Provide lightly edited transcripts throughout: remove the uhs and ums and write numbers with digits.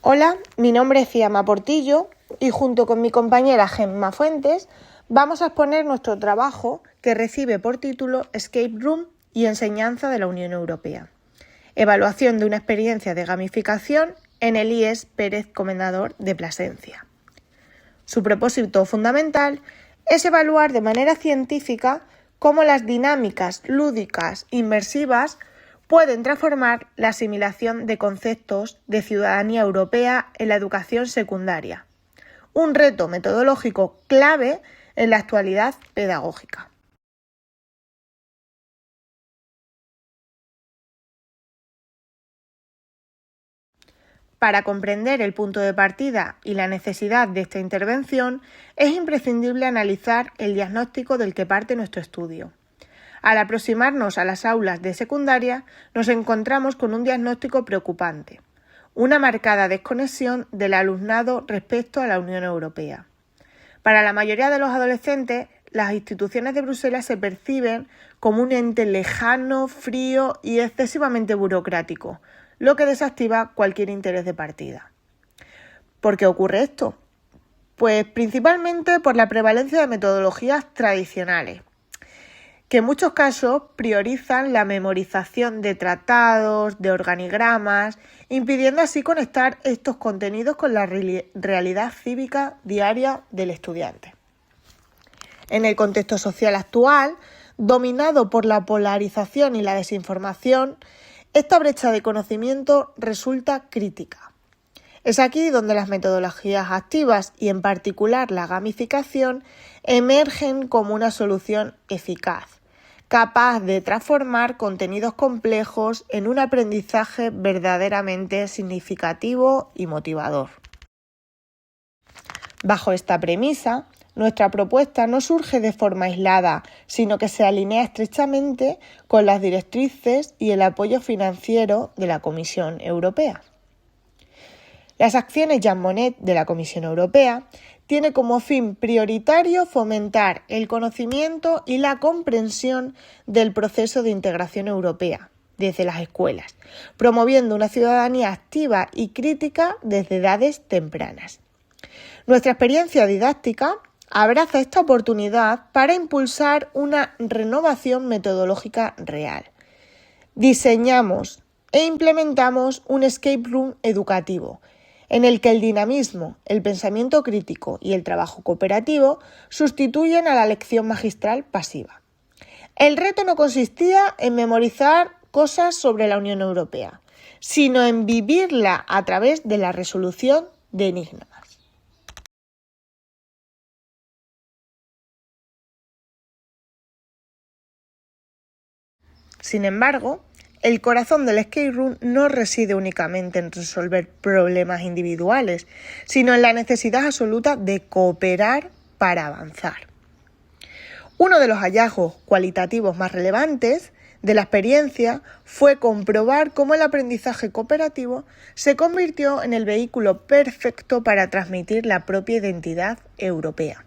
Hola, mi nombre es Fiamma Portillo y junto con mi compañera Gemma Fuentes vamos a exponer nuestro trabajo que recibe por título Escape Room y enseñanza de la Unión Europea. Evaluación de una experiencia de gamificación en el IES Pérez Comendador de Plasencia. Su propósito fundamental es evaluar de manera científica cómo las dinámicas lúdicas inmersivas pueden transformar la asimilación de conceptos de ciudadanía europea en la educación secundaria, un reto metodológico clave en la actualidad pedagógica. Para comprender el punto de partida y la necesidad de esta intervención, es imprescindible analizar el diagnóstico del que parte nuestro estudio. Al aproximarnos a las aulas de secundaria, nos encontramos con un diagnóstico preocupante, una marcada desconexión del alumnado respecto a la Unión Europea. Para la mayoría de los adolescentes, las instituciones de Bruselas se perciben como un ente lejano, frío y excesivamente burocrático, lo que desactiva cualquier interés de partida. ¿Por qué ocurre esto? Pues principalmente por la prevalencia de metodologías tradicionales, que en muchos casos priorizan la memorización de tratados, de organigramas, impidiendo así conectar estos contenidos con la realidad cívica diaria del estudiante. En el contexto social actual, dominado por la polarización y la desinformación, esta brecha de conocimiento resulta crítica. Es aquí donde las metodologías activas y en particular la gamificación emergen como una solución eficaz, capaz de transformar contenidos complejos en un aprendizaje verdaderamente significativo y motivador. Bajo esta premisa, nuestra propuesta no surge de forma aislada, sino que se alinea estrechamente con las directrices y el apoyo financiero de la Comisión Europea. Las acciones Jean Monnet de la Comisión Europea tiene como fin prioritario fomentar el conocimiento y la comprensión del proceso de integración europea desde las escuelas, promoviendo una ciudadanía activa y crítica desde edades tempranas. Nuestra experiencia didáctica abraza esta oportunidad para impulsar una renovación metodológica real. Diseñamos e implementamos un escape room educativo, en el que el dinamismo, el pensamiento crítico y el trabajo cooperativo sustituyen a la lección magistral pasiva. El reto no consistía en memorizar cosas sobre la Unión Europea, sino en vivirla a través de la resolución de enigmas. Sin embargo, el corazón del escape room no reside únicamente en resolver problemas individuales, sino en la necesidad absoluta de cooperar para avanzar. Uno de los hallazgos cualitativos más relevantes de la experiencia fue comprobar cómo el aprendizaje cooperativo se convirtió en el vehículo perfecto para transmitir la propia identidad europea.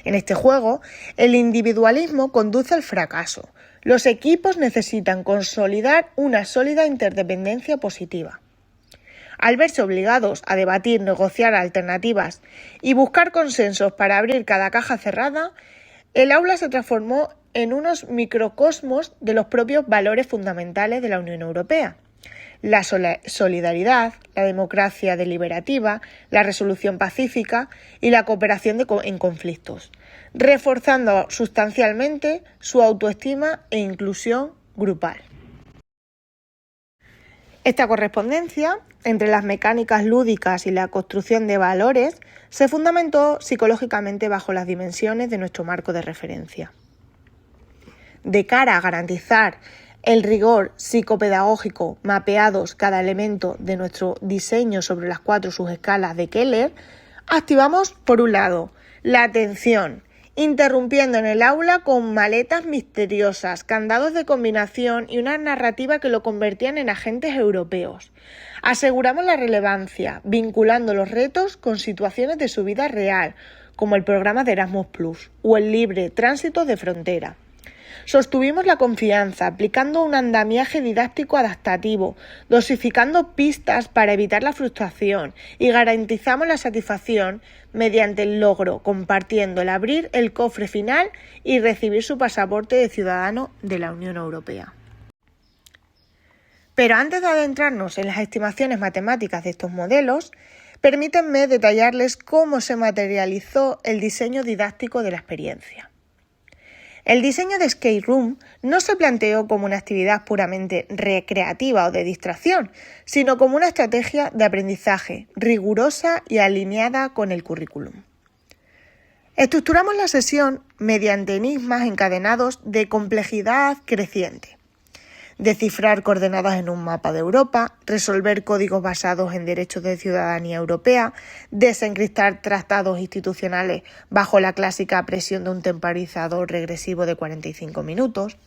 En este juego, el individualismo conduce al fracaso. Los equipos necesitan consolidar una sólida interdependencia positiva. Al verse obligados a debatir, negociar alternativas y buscar consensos para abrir cada caja cerrada, el aula se transformó en unos microcosmos de los propios valores fundamentales de la Unión Europea. La solidaridad, la democracia deliberativa, la resolución pacífica y la cooperación en conflictos, reforzando sustancialmente su autoestima e inclusión grupal. Esta correspondencia entre las mecánicas lúdicas y la construcción de valores se fundamentó psicológicamente bajo las dimensiones de nuestro marco de referencia. De cara a garantizar el rigor psicopedagógico mapeados cada elemento de nuestro diseño sobre las 4 subescalas de Keller, activamos, por un lado, la atención, interrumpiendo en el aula con maletas misteriosas, candados de combinación y una narrativa que lo convertían en agentes europeos. Aseguramos la relevancia, vinculando los retos con situaciones de su vida real, como el programa de Erasmus+ o el libre tránsito de frontera. Sostuvimos la confianza, aplicando un andamiaje didáctico adaptativo, dosificando pistas para evitar la frustración y garantizamos la satisfacción mediante el logro, compartiendo el abrir el cofre final y recibir su pasaporte de ciudadano de la Unión Europea. Pero antes de adentrarnos en las estimaciones matemáticas de estos modelos, permítanme detallarles cómo se materializó el diseño didáctico de la experiencia. El diseño de Escape Room no se planteó como una actividad puramente recreativa o de distracción, sino como una estrategia de aprendizaje rigurosa y alineada con el currículum. Estructuramos la sesión mediante enigmas encadenados de complejidad creciente. Descifrar coordenadas en un mapa de Europa, resolver códigos basados en derechos de ciudadanía europea, desencriptar tratados institucionales bajo la clásica presión de un temporizador regresivo de 45 minutos.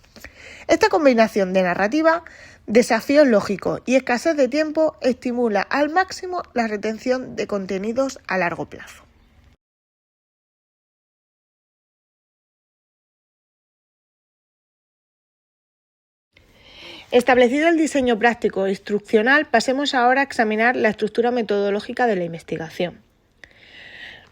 Esta combinación de narrativa, desafíos lógicos y escasez de tiempo estimula al máximo la retención de contenidos a largo plazo. Establecido el diseño práctico e instruccional, pasemos ahora a examinar la estructura metodológica de la investigación.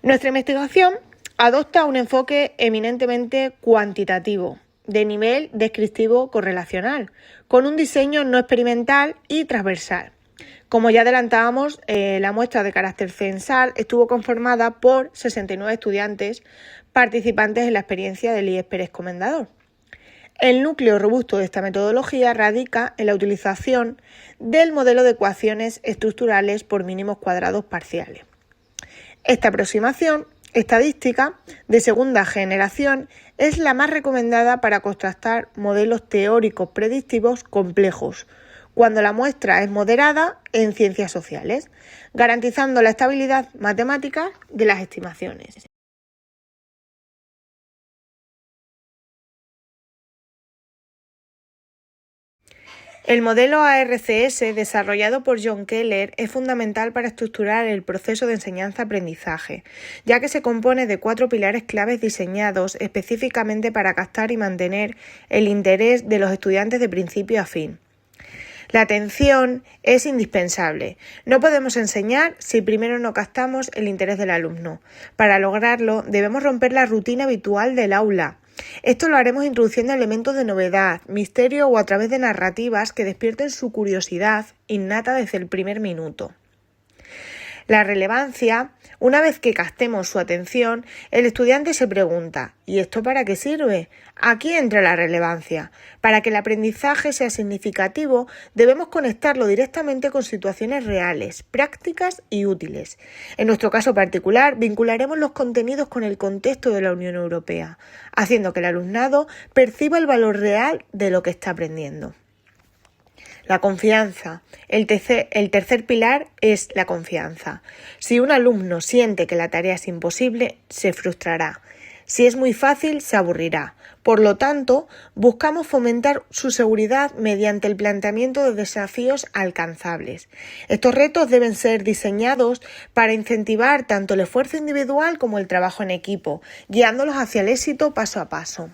Nuestra investigación adopta un enfoque eminentemente cuantitativo, de nivel descriptivo correlacional, con un diseño no experimental y transversal. Como ya adelantábamos, la muestra de carácter censal estuvo conformada por 69 estudiantes participantes en la experiencia del IES Pérez Comendador. El núcleo robusto de esta metodología radica en la utilización del modelo de ecuaciones estructurales por mínimos cuadrados parciales. Esta aproximación estadística de segunda generación es la más recomendada para contrastar modelos teóricos predictivos complejos, cuando la muestra es moderada en ciencias sociales, garantizando la estabilidad matemática de las estimaciones. El modelo ARCS desarrollado por John Keller es fundamental para estructurar el proceso de enseñanza-aprendizaje, ya que se compone de 4 pilares claves diseñados específicamente para captar y mantener el interés de los estudiantes de principio a fin. La atención es indispensable. No podemos enseñar si primero no captamos el interés del alumno. Para lograrlo, debemos romper la rutina habitual del aula. Esto lo haremos introduciendo elementos de novedad, misterio o a través de narrativas que despierten su curiosidad innata desde el primer minuto. La relevancia, una vez que captemos su atención, el estudiante se pregunta: ¿y esto para qué sirve? Aquí entra la relevancia. Para que el aprendizaje sea significativo, debemos conectarlo directamente con situaciones reales, prácticas y útiles. En nuestro caso particular, vincularemos los contenidos con el contexto de la Unión Europea, haciendo que el alumnado perciba el valor real de lo que está aprendiendo. La confianza. El tercer pilar es la confianza. Si un alumno siente que la tarea es imposible, se frustrará. Si es muy fácil, se aburrirá. Por lo tanto, buscamos fomentar su seguridad mediante el planteamiento de desafíos alcanzables. Estos retos deben ser diseñados para incentivar tanto el esfuerzo individual como el trabajo en equipo, guiándolos hacia el éxito paso a paso.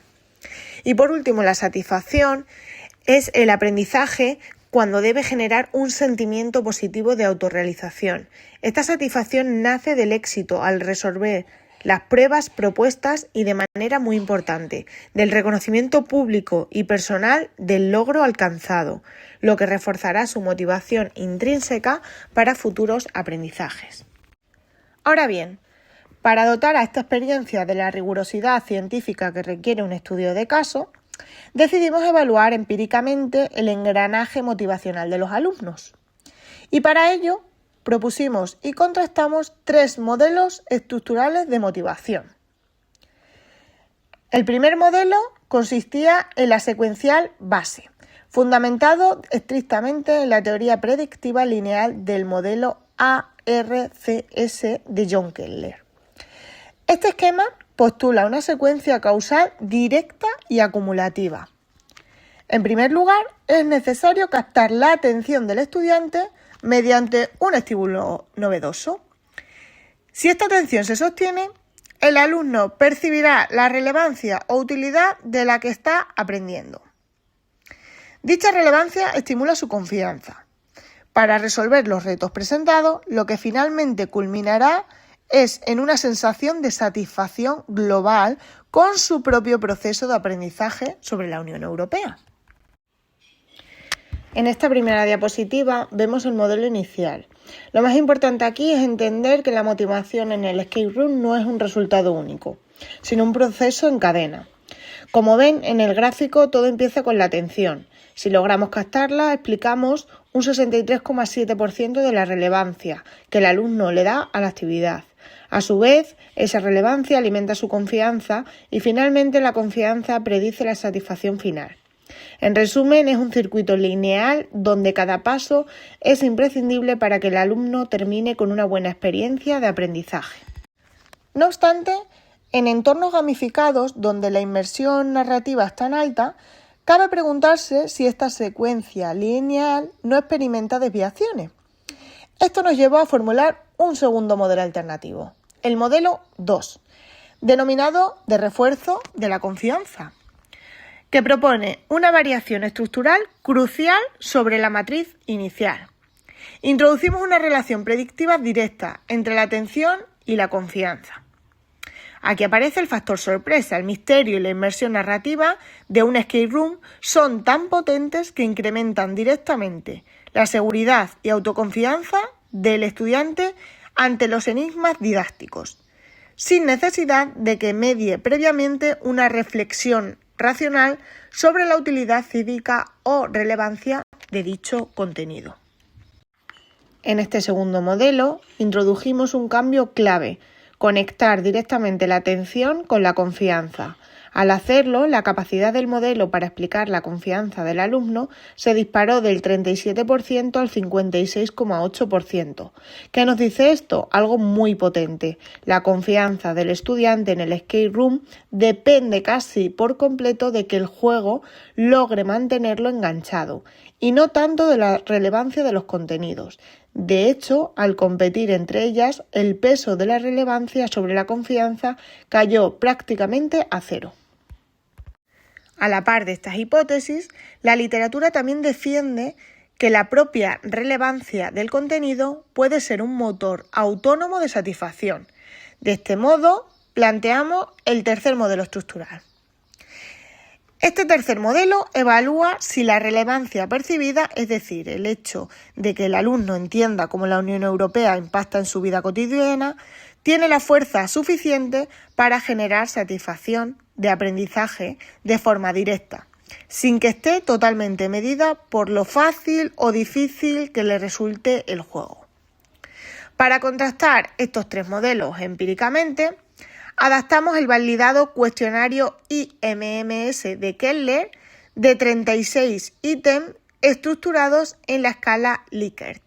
Y por último, la satisfacción es el aprendizaje cuando debe generar un sentimiento positivo de autorrealización. Esta satisfacción nace del éxito al resolver las pruebas propuestas y, de manera muy importante, del reconocimiento público y personal del logro alcanzado, lo que reforzará su motivación intrínseca para futuros aprendizajes. Ahora bien, para dotar a esta experiencia de la rigurosidad científica que requiere un estudio de caso, decidimos evaluar empíricamente el engranaje motivacional de los alumnos. Y para ello propusimos y contrastamos 3 modelos estructurales de motivación. El primer modelo consistía en la secuencial base, fundamentado estrictamente en la teoría predictiva lineal del modelo ARCS de John Keller. Este esquema postula una secuencia causal directa y acumulativa. En primer lugar, es necesario captar la atención del estudiante mediante un estímulo novedoso. Si esta atención se sostiene, el alumno percibirá la relevancia o utilidad de la que está aprendiendo. Dicha relevancia estimula su confianza para resolver los retos presentados, lo que finalmente culminará es en una sensación de satisfacción global con su propio proceso de aprendizaje sobre la Unión Europea. En esta primera diapositiva vemos el modelo inicial. Lo más importante aquí es entender que la motivación en el escape room no es un resultado único, sino un proceso en cadena. Como ven en el gráfico, todo empieza con la atención. Si logramos captarla, explicamos un 63,7% de la relevancia que el alumno le da a la actividad. A su vez, esa relevancia alimenta su confianza y finalmente la confianza predice la satisfacción final. En resumen, es un circuito lineal donde cada paso es imprescindible para que el alumno termine con una buena experiencia de aprendizaje. No obstante, en entornos gamificados donde la inmersión narrativa es tan alta, cabe preguntarse si esta secuencia lineal no experimenta desviaciones. Esto nos llevó a formular un segundo modelo alternativo, el modelo 2, denominado de refuerzo de la confianza, que propone una variación estructural crucial sobre la matriz inicial. Introducimos una relación predictiva directa entre la atención y la confianza. Aquí aparece el factor sorpresa. El misterio y la inmersión narrativa de un escape room son tan potentes que incrementan directamente la seguridad y autoconfianza del estudiante ante los enigmas didácticos, sin necesidad de que medie previamente una reflexión racional sobre la utilidad cívica o relevancia de dicho contenido. En este segundo modelo introdujimos un cambio clave: conectar directamente la atención con la confianza. Al hacerlo, la capacidad del modelo para explicar la confianza del alumno se disparó del 37% al 56,8%. ¿Qué nos dice esto? Algo muy potente. La confianza del estudiante en el escape room depende casi por completo de que el juego logre mantenerlo enganchado y no tanto de la relevancia de los contenidos. De hecho, al competir entre ellas, el peso de la relevancia sobre la confianza cayó prácticamente a cero. A la par de estas hipótesis, la literatura también defiende que la propia relevancia del contenido puede ser un motor autónomo de satisfacción. De este modo, planteamos el tercer modelo estructural. Este tercer modelo evalúa si la relevancia percibida, es decir, el hecho de que el alumno entienda cómo la Unión Europea impacta en su vida cotidiana, tiene la fuerza suficiente para generar satisfacción de aprendizaje de forma directa, sin que esté totalmente medida por lo fácil o difícil que le resulte el juego. Para contrastar estos tres modelos empíricamente, adaptamos el validado cuestionario IMMS de Keller de 36 ítems estructurados en la escala Likert.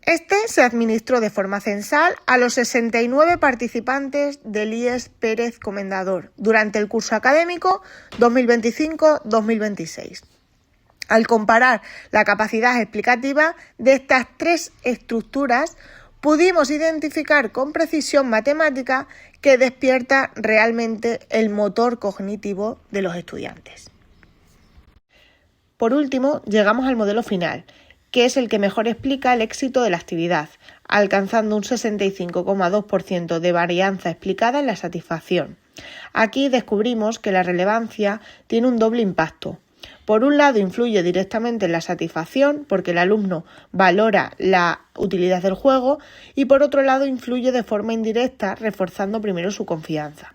Este se administró de forma censal a los 69 participantes del IES Pérez Comendador durante el curso académico 2025-2026. Al comparar la capacidad explicativa de estas tres estructuras, pudimos identificar con precisión matemática que despierta realmente el motor cognitivo de los estudiantes. Por último, llegamos al modelo final, que es el que mejor explica el éxito de la actividad, alcanzando un 65,2% de varianza explicada en la satisfacción. Aquí descubrimos que la relevancia tiene un doble impacto. Por un lado, influye directamente en la satisfacción porque el alumno valora la utilidad del juego y por otro lado influye de forma indirecta reforzando primero su confianza.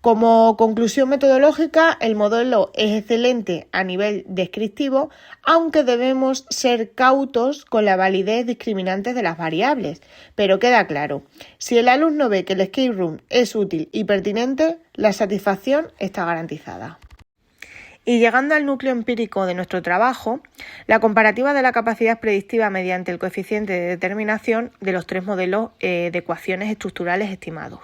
Como conclusión metodológica, el modelo es excelente a nivel descriptivo, aunque debemos ser cautos con la validez discriminante de las variables. Pero queda claro, si el alumno ve que el escape room es útil y pertinente, la satisfacción está garantizada. Y llegando al núcleo empírico de nuestro trabajo, la comparativa de la capacidad predictiva mediante el coeficiente de determinación de los tres modelos de ecuaciones estructurales estimados.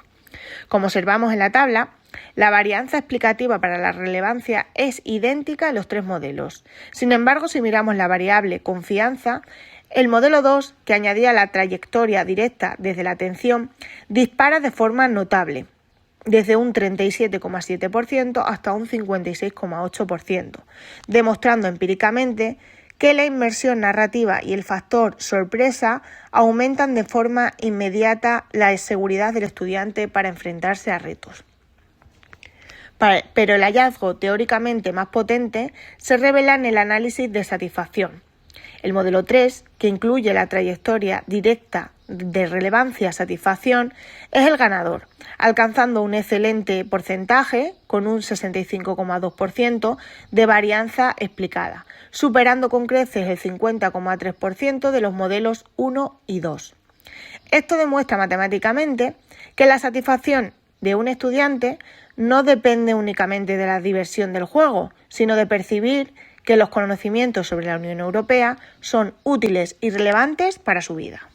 Como observamos en la tabla, la varianza explicativa para la relevancia es idéntica en los tres modelos. Sin embargo, si miramos la variable confianza, El modelo 2, que añadía la trayectoria directa desde la atención, dispara de forma notable, desde un 37,7% hasta un 56,8%, demostrando empíricamente que la inmersión narrativa y el factor sorpresa aumentan de forma inmediata la seguridad del estudiante para enfrentarse a retos. Pero el hallazgo teóricamente más potente se revela en el análisis de satisfacción. El modelo 3, que incluye la trayectoria directa de relevancia-satisfacción, es el ganador, alcanzando un excelente porcentaje con un 65,2% de varianza explicada, superando con creces el 50,3% de los modelos 1 y 2. Esto demuestra matemáticamente que la satisfacción de un estudiante no depende únicamente de la diversión del juego, sino de percibir que los conocimientos sobre la Unión Europea son útiles y relevantes para su vida.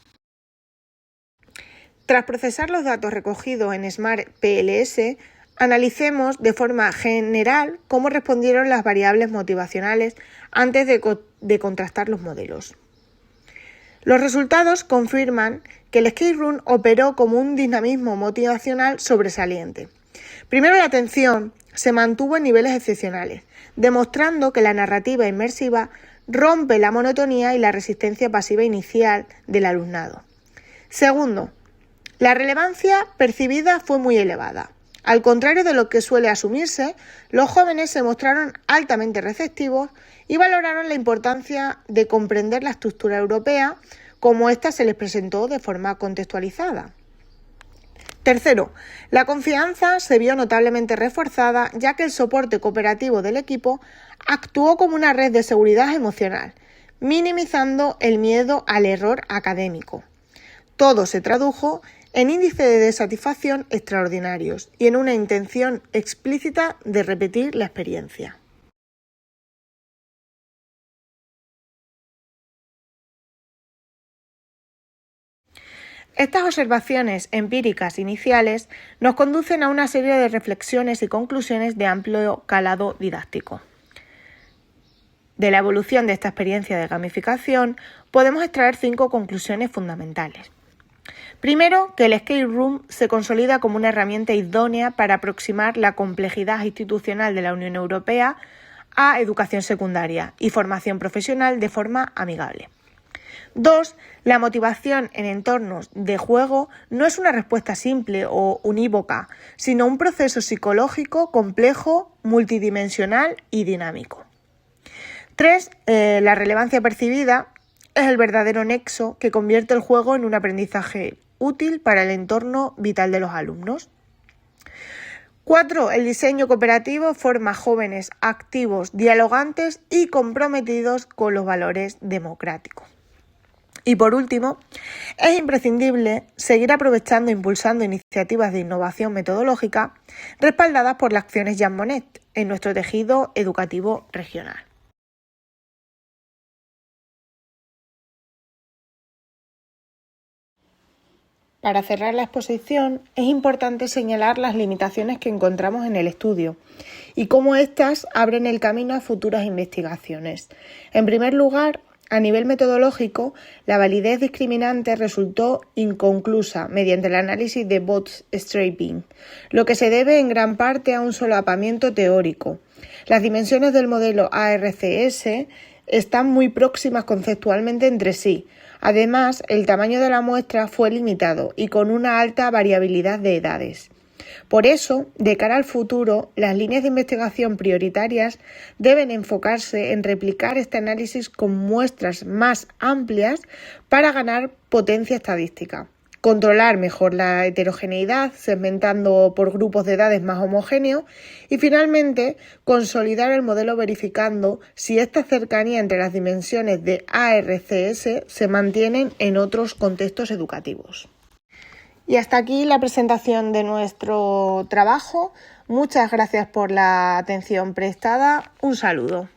Tras procesar los datos recogidos en Smart PLS, analicemos de forma general cómo respondieron las variables motivacionales antes de contrastar los modelos. Los resultados confirman que el escape room operó como un dinamismo motivacional sobresaliente. Primero, la atención se mantuvo en niveles excepcionales, demostrando que la narrativa inmersiva rompe la monotonía y la resistencia pasiva inicial del alumnado. Segundo, la relevancia percibida fue muy elevada. Al contrario de lo que suele asumirse, los jóvenes se mostraron altamente receptivos y valoraron la importancia de comprender la estructura europea como ésta se les presentó de forma contextualizada. Tercero, la confianza se vio notablemente reforzada, ya que el soporte cooperativo del equipo actuó como una red de seguridad emocional, minimizando el miedo al error académico. Todo se tradujo en índices de satisfacción extraordinarios y en una intención explícita de repetir la experiencia. Estas observaciones empíricas iniciales nos conducen a una serie de reflexiones y conclusiones de amplio calado didáctico. De la evolución de esta experiencia de gamificación podemos extraer 5 conclusiones fundamentales. Primero, que el escape room se consolida como una herramienta idónea para aproximar la complejidad institucional de la Unión Europea a educación secundaria y formación profesional de forma amigable. 2. La motivación en entornos de juego no es una respuesta simple o unívoca, sino un proceso psicológico complejo, multidimensional y dinámico. 3. La relevancia percibida es el verdadero nexo que convierte el juego en un aprendizaje útil para el entorno vital de los alumnos. 4. El diseño cooperativo forma jóvenes activos, dialogantes y comprometidos con los valores democráticos. Y por último, es imprescindible seguir aprovechando e impulsando iniciativas de innovación metodológica respaldadas por las acciones Jean Monnet en nuestro tejido educativo regional. Para cerrar la exposición, es importante señalar las limitaciones que encontramos en el estudio y cómo éstas abren el camino a futuras investigaciones. En primer lugar, a nivel metodológico, la validez discriminante resultó inconclusa mediante el análisis de bootstrapping, lo que se debe en gran parte a un solapamiento teórico. Las dimensiones del modelo ARCS están muy próximas conceptualmente entre sí. Además, el tamaño de la muestra fue limitado y con una alta variabilidad de edades. Por eso, de cara al futuro, las líneas de investigación prioritarias deben enfocarse en replicar este análisis con muestras más amplias para ganar potencia estadística, controlar mejor la heterogeneidad, segmentando por grupos de edades más homogéneos y, finalmente, consolidar el modelo verificando si esta cercanía entre las dimensiones de ARCS se mantienen en otros contextos educativos. Y hasta aquí la presentación de nuestro trabajo. Muchas gracias por la atención prestada. Un saludo.